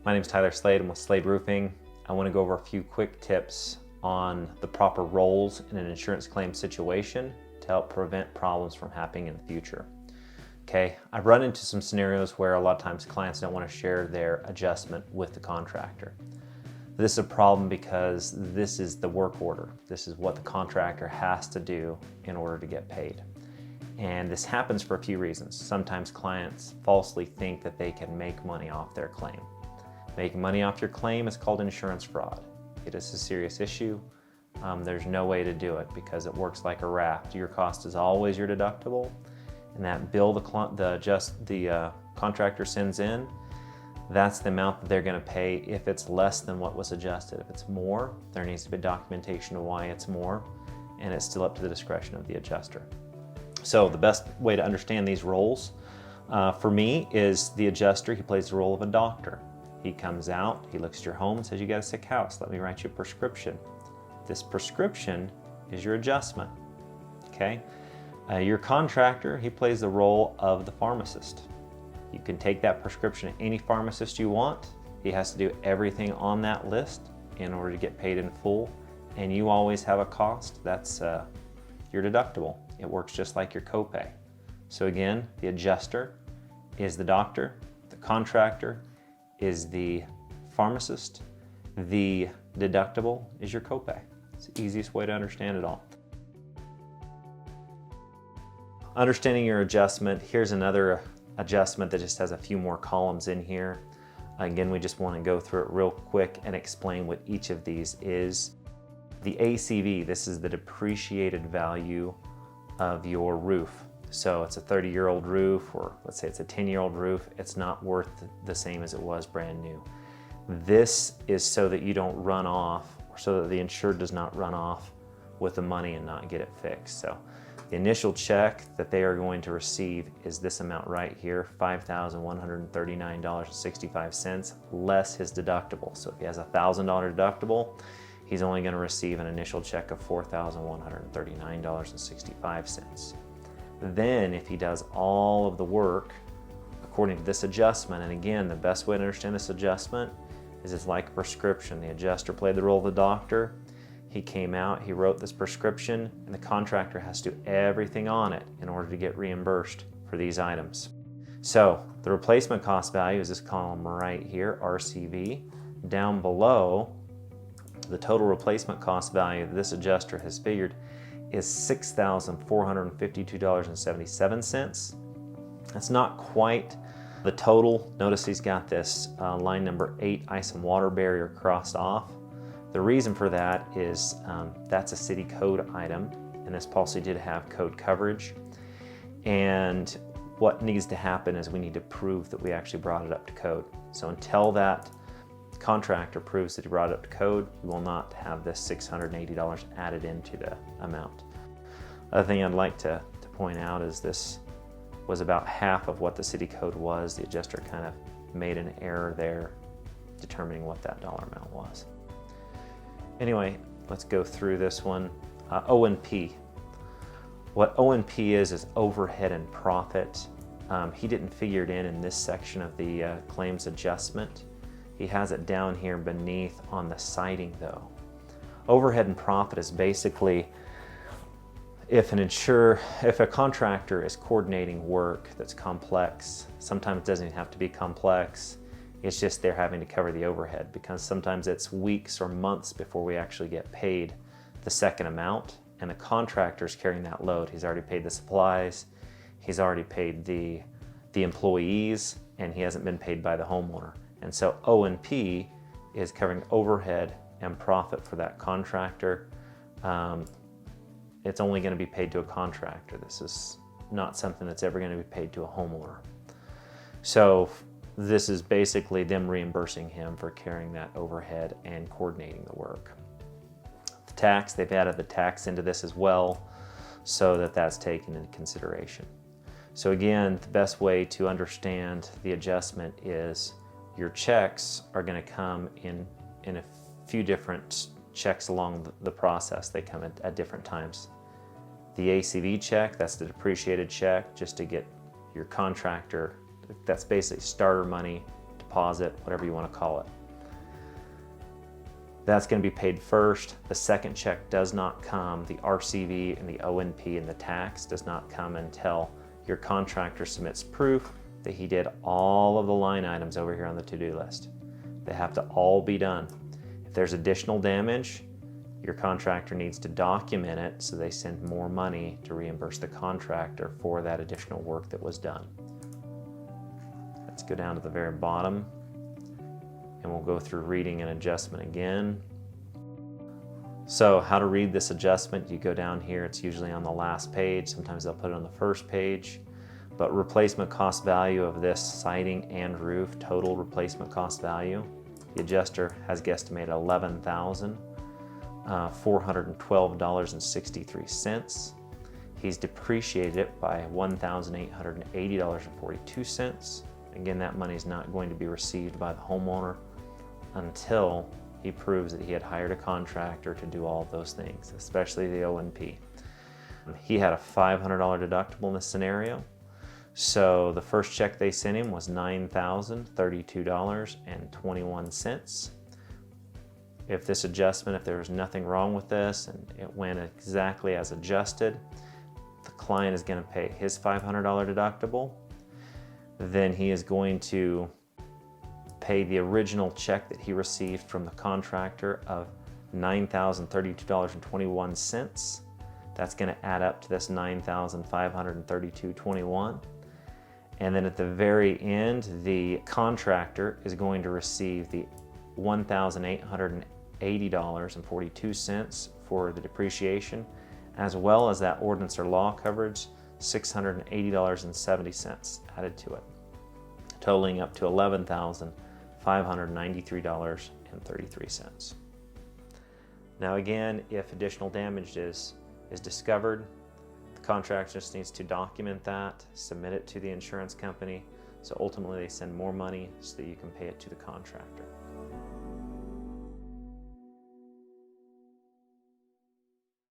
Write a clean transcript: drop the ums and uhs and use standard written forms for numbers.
My name is Tyler Slade. I'm with Slade Roofing. I want to go over a few quick tips on the proper roles in an insurance claim situation to help prevent problems from happening in the future. Okay, I've run into some scenarios where a lot of times clients don't want to share their adjustment with the contractor. This is a problem because this is the work order. This is what the contractor has to do in order to get paid. And this happens for a few reasons. Sometimes clients falsely think that they can make money off their claim. Making money off your claim is called insurance fraud. It is a serious issue. There's no way to do it because it works like a raft. Your cost is always your deductible, and that bill the contractor sends in, that's the amount that they're going to pay if it's less than what was adjusted. If it's more, there needs to be documentation of why it's more, and it's still up to the discretion of the adjuster. So the best way to understand these roles for me is the adjuster. He plays the role of a doctor. He comes out, he looks at your home and says, you got a sick house, let me write you a prescription. This prescription is your adjustment, okay? Your contractor, he plays the role of the pharmacist. You can take that prescription to any pharmacist you want. He has to do everything on that list in order to get paid in full, and you always have a cost. That's your deductible. It works just like your copay. So again, the adjuster is the doctor, the contractor is the pharmacist, the deductible is your copay. It's the easiest way to understand it all. Understanding your adjustment, here's another adjustment that just has a few more columns in here. Again, we just want to go through it real quick and explain what each of these is. The ACV, this is the depreciated value of your roof. So it's a 30-year-old roof, or let's say it's a 10-year-old roof, it's not worth the same as it was brand new. This is so that you don't run off, or so that the insured does not run off with the money and not get it fixed. So the initial check that they are going to receive is this amount right here, $5,139.65, less his deductible. So if he has a $1,000 deductible, he's only going to receive an initial check of $4,139.65. Then if he does all of the work according to this adjustment, and again, the best way to understand this adjustment is it's like a prescription. The adjuster played the role of the doctor. He came out, he wrote this prescription, and the contractor has to do everything on it in order to get reimbursed for these items. So the replacement cost value is this column right here, RCV. Down below, the total replacement cost value that this adjuster has figured is $6,452.77. That's not quite the total. Notice he's got this line number 8 ice and water barrier crossed off. The reason for that is that's a city code item, and this policy did have code coverage. And what needs to happen is we need to prove that we actually brought it up to code. So until that contractor proves that he brought it up to code, we will not have this $680 added into the amount. Other thing I'd like to point out is this was about half of what the city code was. The adjuster kind of made an error there determining what that dollar amount was. Anyway, let's go through this one. O&P. What O&P is overhead and profit. He didn't figure it in this section of the claims adjustment. He has it down here beneath on the citing though. Overhead and profit is basically if a contractor is coordinating work that's complex, sometimes it doesn't even have to be complex, it's just they're having to cover the overhead because sometimes it's weeks or months before we actually get paid the second amount, and the contractor's carrying that load. He's already paid the supplies, he's already paid the employees, and he hasn't been paid by the homeowner. And so O&P is covering overhead and profit for that contractor. It's only going to be paid to a contractor. This is not something that's ever going to be paid to a homeowner. So this is basically them reimbursing him for carrying that overhead and coordinating the work. The tax, they've added the tax into this as well so that that's taken into consideration. So again, the best way to understand the adjustment is your checks are going to come in a few different checks along the process. They come at different times. The ACV check, that's the depreciated check, just to get your contractor, that's basically starter money to deposit, whatever you want to call it. That's going to be paid first. The second check does not come, the RCV and the O&P and the tax does not come until your contractor submits proof that he did all of the line items over here on the to-do list. They have to all be done. If there's additional damage, your contractor needs to document it so they send more money to reimburse the contractor for that additional work that was done. Let's go down to the very bottom and we'll go through reading an adjustment again. So how to read this adjustment, you go down here, it's usually on the last page, sometimes they'll put it on the first page, but replacement cost value of this siding and roof, total replacement cost value, the adjuster has guesstimated $11,412.63. He's depreciated it by $1,880.42. Again, that money is not going to be received by the homeowner until he proves that he had hired a contractor to do all of those things, especially the O&P. He had a $500 deductible in this scenario. So the first check they sent him was $9,032.21. If this adjustment, if there was nothing wrong with this and it went exactly as adjusted, the client is going to pay his $500 deductible. Then he is going to pay the original check that he received from the contractor of $9,032.21. That's going to add up to this $9,532.21. And then at the very end, the contractor is going to receive the $1,880.42 for the depreciation, as well as that ordinance or law coverage, $680.70 added to it, totaling up to $11,593.33. Now again, if additional damage is discovered, the contractor just needs to document that, submit it to the insurance company, so ultimately they send more money so that you can pay it to the contractor.